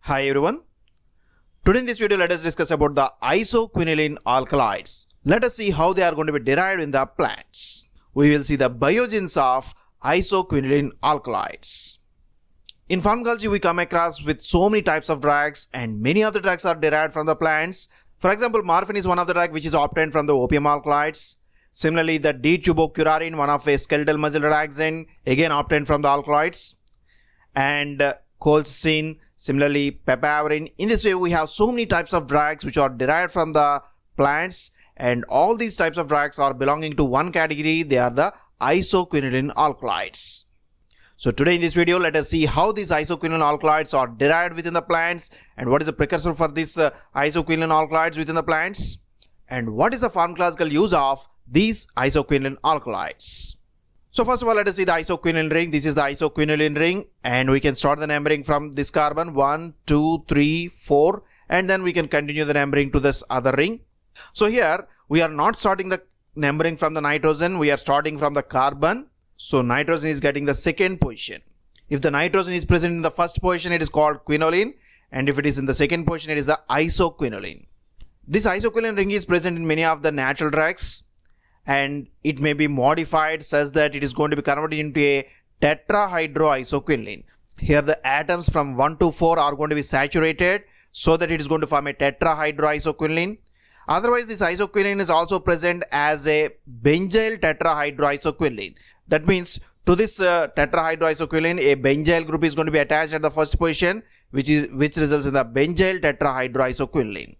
Hi everyone. Today in this video let us discuss about the isoquinoline alkaloids. Let us see how they are going to be derived in the plants. We will see the biogenes of isoquinoline alkaloids. In pharmacology we come across with so many types of drugs and many of the drugs are derived from the plants. For example, morphine is one of the drugs which is obtained from the opium alkaloids. Similarly, the D-tubocurarine, one of a skeletal muscle relaxant, again obtained from the alkaloids. And colchicine, similarly papaverine. In this way we have so many types of drugs which are derived from the plants, and all these types of drugs are belonging to one category. They are the isoquinoline alkaloids. So today in this video let us see how these isoquinoline alkaloids are derived within the plants, and what is the precursor for this isoquinoline alkaloids within the plants, and what is the pharmacological use of these isoquinoline alkaloids. So first of all, let us see the isoquinoline ring. This is the isoquinoline ring, and we can start the numbering from this carbon 1, 2, 3, 4, and then we can continue the numbering to this other ring. So here we are not starting the numbering from the nitrogen, we are starting from the carbon. So nitrogen is getting the second position. If the nitrogen is present in the first position, it is called quinoline, and if it is in the second position, it is the isoquinoline. This isoquinoline ring is present in many of the natural drugs, and it may be modified such that it is going to be converted into a tetrahydroisoquinoline. Here the atoms from 1 to 4 are going to be saturated so that it is going to form a tetrahydroisoquinoline. Otherwise, this isoquinoline is also present as a benzyl tetrahydroisoquinoline. That means to this tetrahydroisoquinoline, a benzyl group is going to be attached at the first position, which results in the benzyl tetrahydroisoquinoline.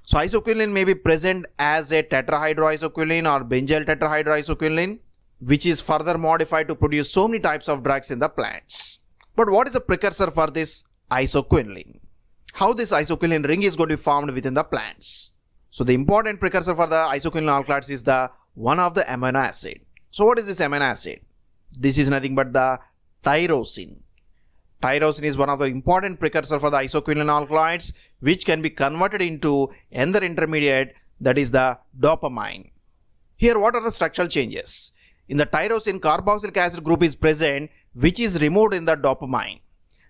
So isoquinoline may be present as a tetrahydroisoquinoline or benzyl tetrahydroisoquinoline, which is further modified to produce so many types of drugs in the plants. But what is the precursor for this isoquinoline? How this isoquinoline ring is going to be formed within the plants? So the important precursor for the isoquinoline alkaloids is the one of the amino acid. So what is this amino acid? This is nothing but the tyrosine. Tyrosine is one of the important precursor for the isoquinoline alkaloids, which can be converted into another intermediate, that is the dopamine. Here what are the structural changes? In the tyrosine, carboxylic acid group is present, which is removed in the dopamine.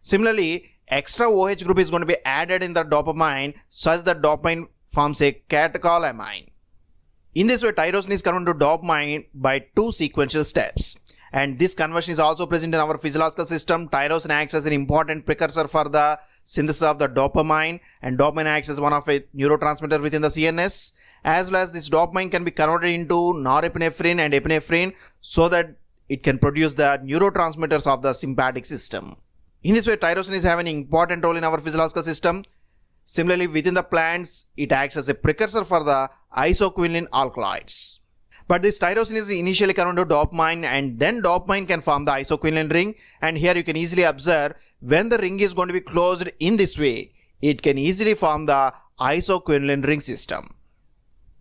Similarly, extra OH group is going to be added in the dopamine such that dopamine forms a catecholamine. In this way, tyrosine is converted to dopamine by two sequential steps. And this conversion is also present in our physiological system. Tyrosine acts as an important precursor for the synthesis of the dopamine, and dopamine acts as one of a neurotransmitter within the CNS. As well as this dopamine can be converted into norepinephrine and epinephrine so that it can produce the neurotransmitters of the sympathetic system. In this way, tyrosine is having an important role in our physiological system. Similarly, within the plants, it acts as a precursor for the isoquinoline alkaloids. But this tyrosine is initially converted to dopamine, and then dopamine can form the isoquinoline ring. And here you can easily observe when the ring is going to be closed in this way, it can easily form the isoquinoline ring system.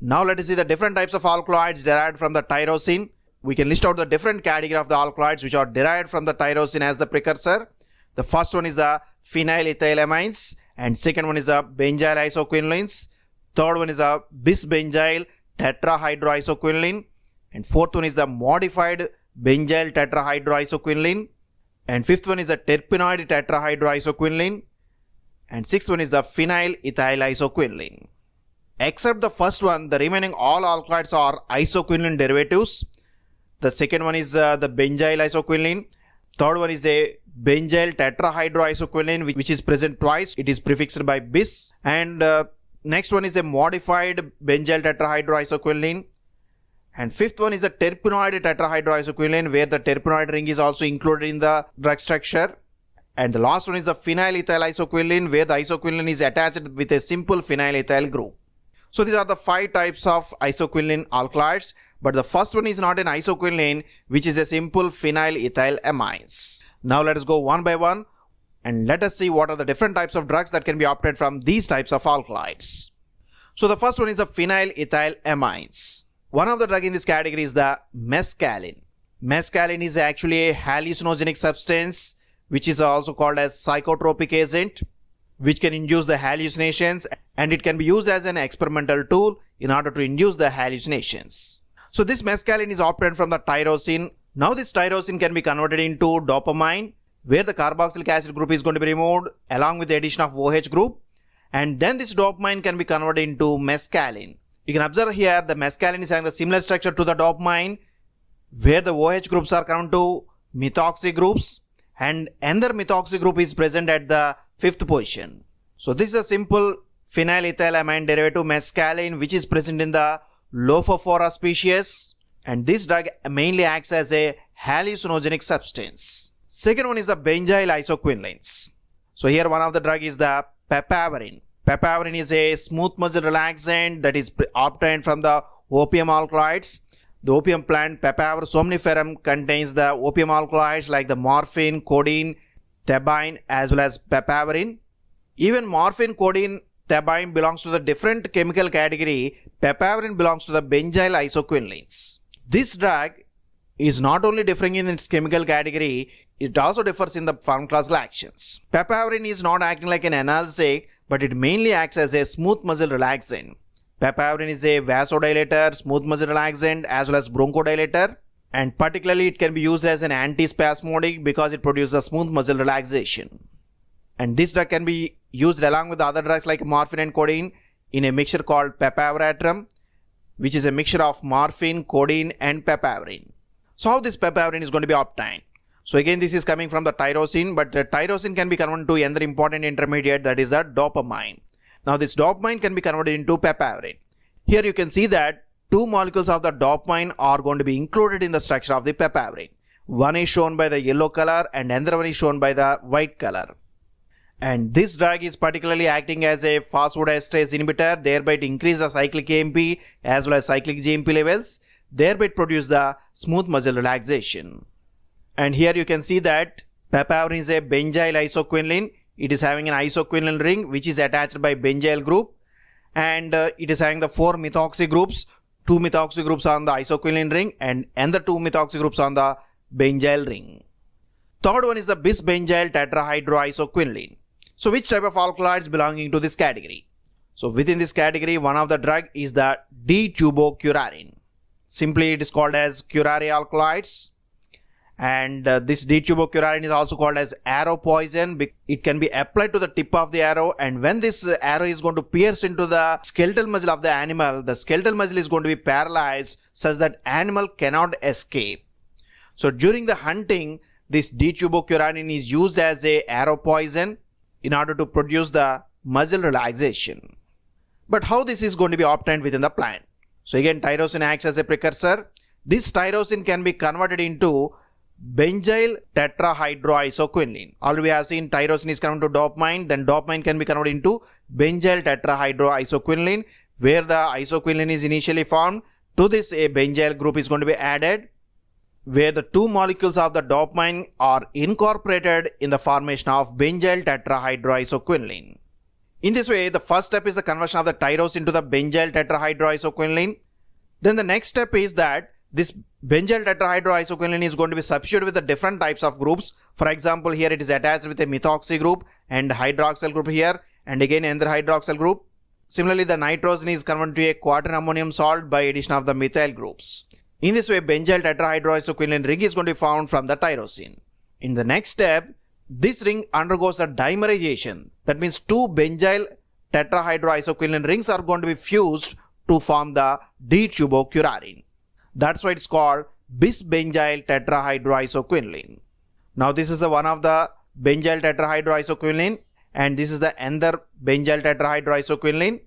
Now let us see the different types of alkaloids derived from the tyrosine. We can list out the different category of the alkaloids which are derived from the tyrosine as the precursor. The first one is the phenylethylamines, and second one is the benzyl isoquinolines. Third one is the bis-benzyl tetrahydroisoquinoline, and fourth one is the modified benzyl tetrahydroisoquinoline, and fifth one is the terpenoid tetrahydroisoquinoline, and sixth one is the phenyl ethyl isoquinoline. Except the first one, the remaining all alkaloids are isoquinoline derivatives. The second one is the benzyl isoquinoline. Third one is a benzyl tetrahydroisoquinoline, which is present twice. It is prefixed by bis. And next one is the modified benzyl tetrahydroisoquinoline, and fifth one is the terpenoid tetrahydroisoquinoline, where the terpenoid ring is also included in the drug structure, and the last one is the phenyl ethyl isoquinoline, where the isoquinoline is attached with a simple phenyl ethyl group. So these are the 5 types of isoquinoline alkaloids, but the first one is not an isoquinoline, which is a simple phenyl ethyl amines. Now let us go one by one, and let us see what are the different types of drugs that can be obtained from these types of alkaloids. So the first one is the phenyl ethyl amines. One of the drug in this category is the mescaline. Mescaline is actually a hallucinogenic substance, which is also called as psychotropic agent, which can induce the hallucinations, and it can be used as an experimental tool in order to induce the hallucinations. So this mescaline is obtained from the tyrosine. Now this tyrosine can be converted into dopamine, where the carboxylic acid group is going to be removed along with the addition of OH group, and then this dopamine can be converted into mescaline. You can observe here the mescaline is having the similar structure to the dopamine, where the OH groups are converted to methoxy groups and another methoxy group is present at the 5th position. So this is a simple phenylethylamine derivative mescaline which is present in the Lophophora species, and this drug mainly acts as a hallucinogenic substance. Second one is the benzyl isoquinolines. So here one of the drug is the papaverine. Papaverine is a smooth muscle relaxant that is obtained from the opium alkaloids. The opium plant Papaver somniferum contains the opium alkaloids like the morphine, codeine, thebaine as well as papaverine. Even morphine, codeine, thebaine belongs to the different chemical category. Papaverine belongs to the benzyl isoquinolines. This drug is not only differing in its chemical category, it also differs in the pharmacological actions. Papaverine is not acting like an analgesic, but it mainly acts as a smooth muscle relaxant. Papaverine is a vasodilator, smooth muscle relaxant as well as bronchodilator, and particularly it can be used as an antispasmodic because it produces a smooth muscle relaxation. And this drug can be used along with other drugs like morphine and codeine in a mixture called papaveratrum, which is a mixture of morphine, codeine and papaverine. So how this papaverine is going to be obtained? So again this is coming from the tyrosine, but the tyrosine can be converted to another important intermediate, that is a dopamine. Now this dopamine can be converted into papaverine. Here you can see that two molecules of the dopamine are going to be included in the structure of the papaverine. One is shown by the yellow color and another one is shown by the white color. And this drug is particularly acting as a phosphodiesterase inhibitor, thereby it increases the cyclic AMP as well as cyclic GMP levels, thereby it produces the smooth muscle relaxation. And here you can see that papaverine is a benzyl isoquinoline. It is having an isoquinoline ring which is attached by benzyl group, and it is having the 4 methoxy groups. 2 methoxy groups on the isoquinoline ring and another 2 methoxy groups on the benzyl ring. Third one is the bis-benzyl tetrahydroisoquinoline. So which type of alkaloids belonging to this category? So within this category, one of the drug is the D-tubocurarine. Simply it is called as curare alkaloids. And this D-tubocurarine is also called as arrow poison. It can be applied to the tip of the arrow, and when this arrow is going to pierce into the skeletal muscle of the animal, the skeletal muscle is going to be paralyzed such that animal cannot escape. So during the hunting, this D-tubocurarine is used as a arrow poison in order to produce the muscle relaxation. But how this is going to be obtained within the plant? So again, tyrosine acts as a precursor. This tyrosine can be converted into benzyl tetrahydroisoquinoline. Already we have seen tyrosine is converted to dopamine, then dopamine can be converted into benzyl tetrahydroisoquinoline, where the isoquinoline is initially formed. To this, a benzyl group is going to be added, where the 2 molecules of the dopamine are incorporated in the formation of benzyl tetrahydroisoquinoline. In this way, the first step is the conversion of the tyrosine to the benzyl tetrahydroisoquinoline. Then the next step is that this benzyl tetrahydroisoquinoline is going to be substituted with the different types of groups. For example, here it is attached with a methoxy group and hydroxyl group here, and again another hydroxyl group. Similarly, the nitrogen is converted to a quaternary ammonium salt by addition of the methyl groups. In this way, benzyl tetrahydroisoquinoline ring is going to be found from the tyrosine. In the next step, this ring undergoes a dimerization. That means 2 benzyl tetrahydroisoquinoline rings are going to be fused to form the D-tubocurarine. That's why it's called bis-benzyl tetrahydroisoquinoline. Now this is the one of the benzyl tetrahydroisoquinoline, and this is the another benzyl tetrahydroisoquinoline.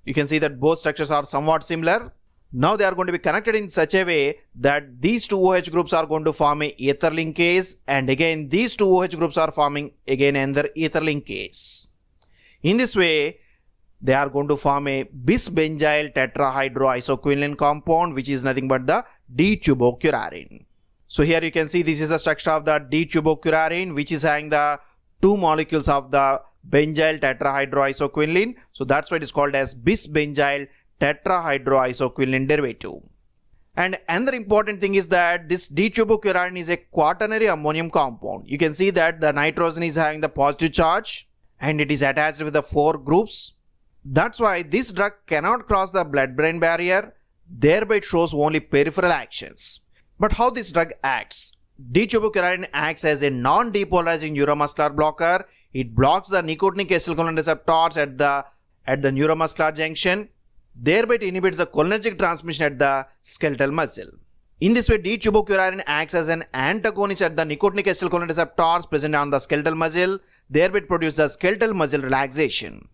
You can see that both structures are somewhat similar. Now they are going to be connected in such a way that these 2 OH groups are going to form a ether linkase, and again these 2 OH groups are forming again another ether linkase. In this way, they are going to form a bis-benzyl tetrahydroisoquinoline compound, which is nothing but the D-tubocurarine. So here you can see this is the structure of the D-tubocurarine, which is having the 2 molecules of the benzyl tetrahydroisoquinoline. So that's why it is called as bis-benzyl tetrahydroisoquinoline derivative. And another important thing is that this D-tubocurarine is a quaternary ammonium compound. You can see that the nitrogen is having the positive charge and it is attached with the 4 groups. That's why this drug cannot cross the blood-brain barrier, thereby it shows only peripheral actions. But how this drug acts? D-tubocurarine acts as a non-depolarizing neuromuscular blocker. It blocks the nicotinic acetylcholine receptors at the neuromuscular junction. Thereby it inhibits the cholinergic transmission at the skeletal muscle. In this way, D-tubocurarine acts as an antagonist at the nicotinic acetylcholine receptors present on the skeletal muscle. Thereby it produces the skeletal muscle relaxation.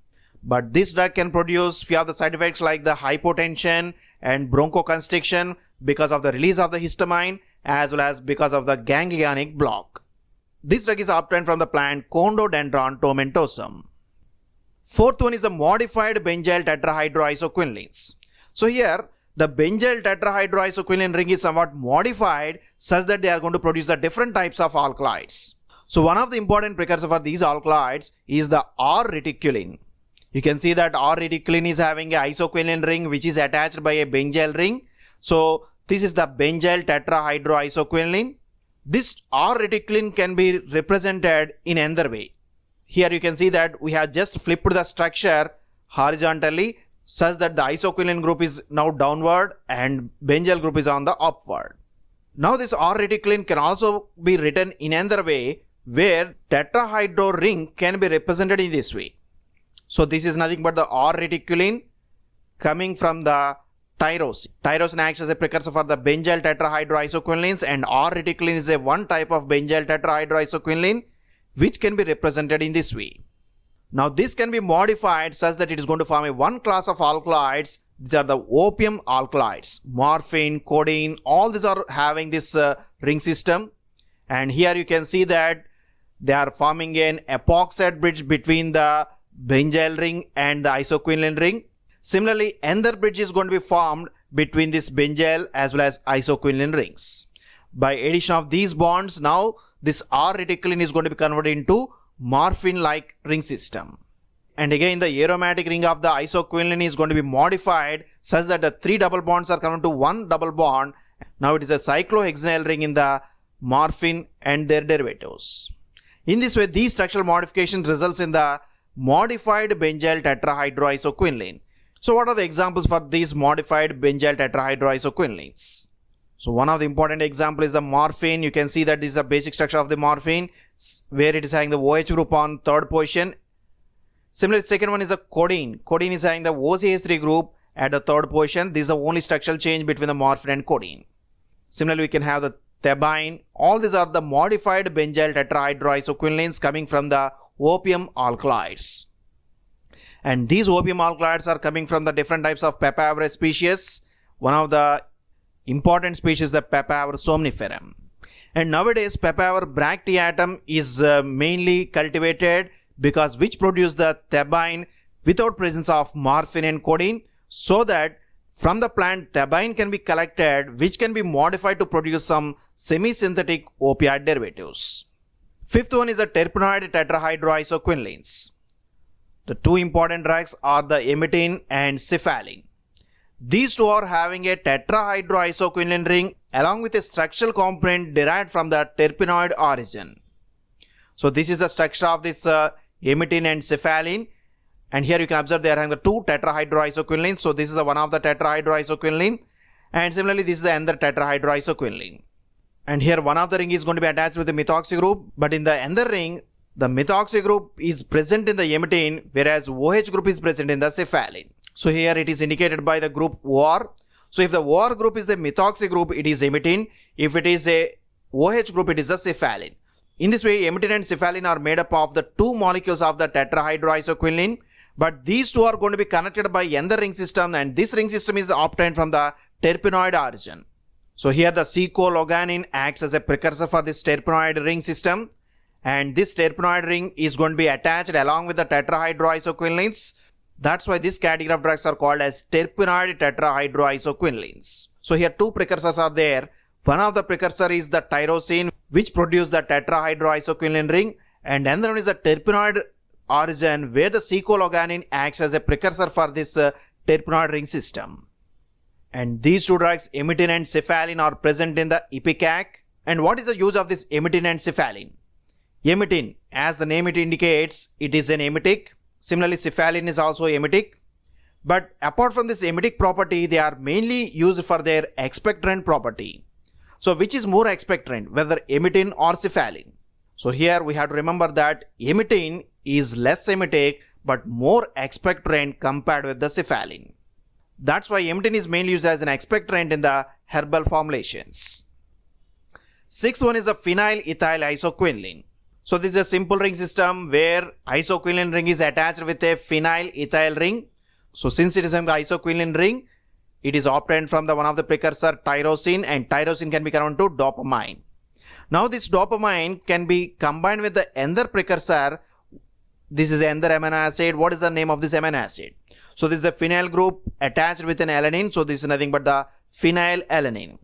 But this drug can produce few of the side effects like the hypotension and bronchoconstriction because of the release of the histamine as well as because of the ganglionic block. This drug is obtained from the plant Condodendron tomentosum. Fourth one is the modified benzyl tetrahydroisoquinolines. So here the benzyl tetrahydroisoquinoline ring is somewhat modified such that they are going to produce the different types of alkaloids. So one of the important precursors for these alkaloids is the R-reticulin. You can see that R-reticulin is having a isoquinoline ring which is attached by a benzyl ring. So this is the benzyl tetrahydroisoquinoline. This R-reticulin can be represented in another way. Here you can see that we have just flipped the structure horizontally such that the isoquinoline group is now downward and benzyl group is on the upward. Now this R-reticulin can also be written in another way where tetrahydro ring can be represented in this way. So this is nothing but the R-reticulin coming from the tyrosine. Tyrosine acts as a precursor for the benzyl tetrahydroisoquinolines, and R-reticulin is a one type of benzyl tetrahydroisoquinoline which can be represented in this way. Now this can be modified such that it is going to form a one class of alkaloids. These are the opium alkaloids. Morphine, codeine, all these are having this ring system. And here you can see that they are forming an epoxide bridge between the benzyl ring and the isoquinoline ring. Similarly, another bridge is going to be formed between this benzyl as well as isoquinoline rings. By addition of these bonds, now this R-reticulin is going to be converted into morphine-like ring system. And again, the aromatic ring of the isoquinoline is going to be modified such that the three double bonds are converted to one double bond. Now it is a cyclohexyl ring in the morphine and their derivatives. In this way, these structural modifications results in the modified benzyl tetrahydroisoquinoline. So what are the examples for these modified benzyl tetrahydroisoquinolines? So one of the important example is the morphine. You can see that this is the basic structure of the morphine where it is having the OH group on third position. Similarly, second one is the codeine. Codeine is having the OCH3 group at the third position. This is the only structural change between the morphine and codeine. Similarly, we can have the thebaine. All these are the modified benzyl tetrahydroisoquinolines coming from the opium alkaloids. And these opium alkaloids are coming from the different types of Papaver species. One of the important species is the Papaver somniferum. And nowadays Papaver bracteatum is mainly cultivated because which produce the thebaine without presence of morphine and codeine, so that from the plant thebaine can be collected which can be modified to produce some semi-synthetic opioid derivatives. Fifth one is the terpenoid tetrahydroisoquinolines. The two important drugs are the emetine and cephalin. These two are having a tetrahydroisoquinoline ring along with a structural component derived from the terpenoid origin. So this is the structure of this emetine and cephalin, and here you can observe they are having the two tetrahydroisoquinolines. So this is the one of the tetrahydroisoquinoline, and similarly this is the other tetrahydroisoquinoline. And here one of the ring is going to be attached with the methoxy group, but in the other ring the methoxy group is present in the emetine whereas OH group is present in the cephalin. So here it is indicated by the group OR. So if the OR group is the methoxy group, it is emetine. If it is a OH group, it is the cephalin. In this way, emetine and cephalin are made up of the two molecules of the tetrahydroisoquinoline, but these two are going to be connected by another ring system, and this ring system is obtained from the terpenoid origin. So here the C-co-loganin acts as a precursor for this terpenoid ring system, and this terpenoid ring is going to be attached along with the tetrahydroisoquinolines. That's why this category of drugs are called as terpenoid tetrahydroisoquinolines. So here two precursors are there. One of the precursor is the tyrosine, which produce the tetrahydroisoquinoline ring, and another one is the terpenoid origin where the C-co-loganin acts as a precursor for this terpenoid ring system. And these two drugs, emetine and cephalin, are present in the ipecac. And what is the use of this emetine and cephalin? Emetine, as the name it indicates, it is an emetic. Similarly, cephalin is also emetic. But apart from this emetic property, they are mainly used for their expectorant property. So which is more expectorant, whether emitin or cephalin? So here we have to remember that emitin is less emetic but more expectorant compared with the cephalin. That's why emitin is mainly used as an expectorant in the herbal formulations. Sixth one is the phenyl ethyl isoquinoline. So this is a simple ring system where isoquinoline ring is attached with a phenyl ethyl ring. So since it is in the isoquinoline ring, it is obtained from the one of the precursor tyrosine, and tyrosine can be converted to dopamine. Now this dopamine can be combined with the another precursor. This is another amino acid. What is the name of this amino acid? So this is a phenyl group attached with an alanine. So this is nothing but the phenylalanine.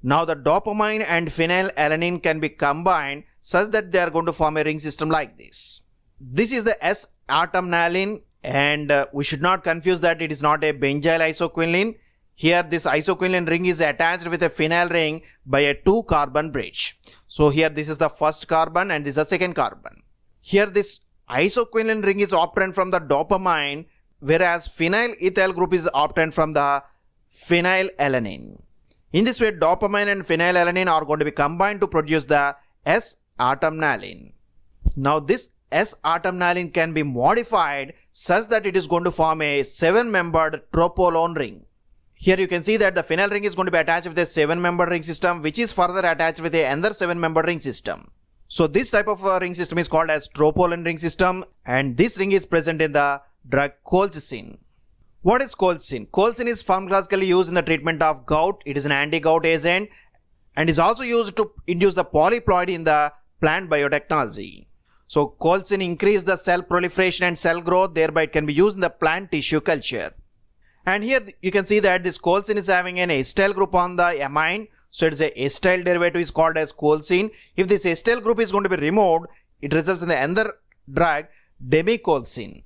Now the dopamine and phenylalanine can be combined such that they are going to form a ring system like this. This is the S-artemisinin, and we should not confuse that it is not a benzyl isoquinoline. Here this isoquinoline ring is attached with a phenyl ring by a 2-carbon bridge. So here this is the first carbon and this is the second carbon. Here this isoquinoline ring is obtained from the dopamine, whereas phenyl ethyl group is obtained from the phenylalanine. In this way, dopamine and phenylalanine are going to be combined to produce the S-artemisinin. Now this S-artemisinin can be modified such that it is going to form a 7-membered tropolone ring. Here you can see that the phenyl ring is going to be attached with a 7-membered ring system, which is further attached with another 7-membered ring system. So this type of ring system is called as tropolone ring system, and this ring is present in the drug colchicine. What is colchicine? Colchicine is pharmacologically used in the treatment of gout. It is an anti-gout agent and is also used to induce the polyploidy in the plant biotechnology. So colchicine increases the cell proliferation and cell growth, thereby it can be used in the plant tissue culture. And here you can see that this colchicine is having an acetyl group on the amine. So it is a acetyl derivative is called as colchicine. If this acetyl group is going to be removed, it results in the another drug, demicolchicine.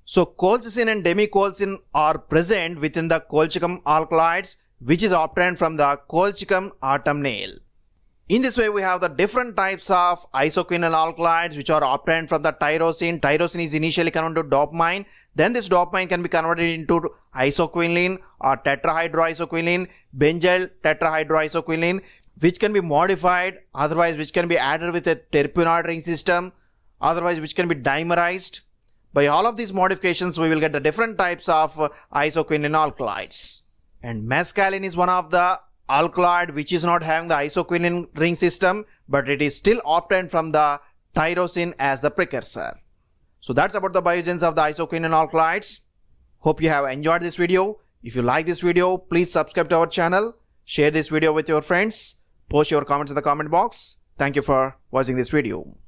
So colchicine and demicolchicine are present within the colchicum alkaloids, which is obtained from the colchicum autumnale. In this way, we have the different types of isoquinoline alkaloids which are obtained from the tyrosine. Tyrosine is initially converted to dopamine. Then this dopamine can be converted into isoquinoline or tetrahydroisoquinoline, benzyl tetrahydroisoquinoline, which can be modified, otherwise which can be added with a terpenoid ring system, otherwise which can be dimerized. By all of these modifications, we will get the different types of isoquinoline alkaloids. And mescaline is one of the alkaloid which is not having the isoquinoline ring system, but it is still obtained from the tyrosine as the precursor. So that's about the biogenesis of the isoquinoline alkaloids. Hope you have enjoyed this video. If you like this video, please subscribe to our channel, share this video with your friends, post your comments in the comment box. Thank you for watching this video.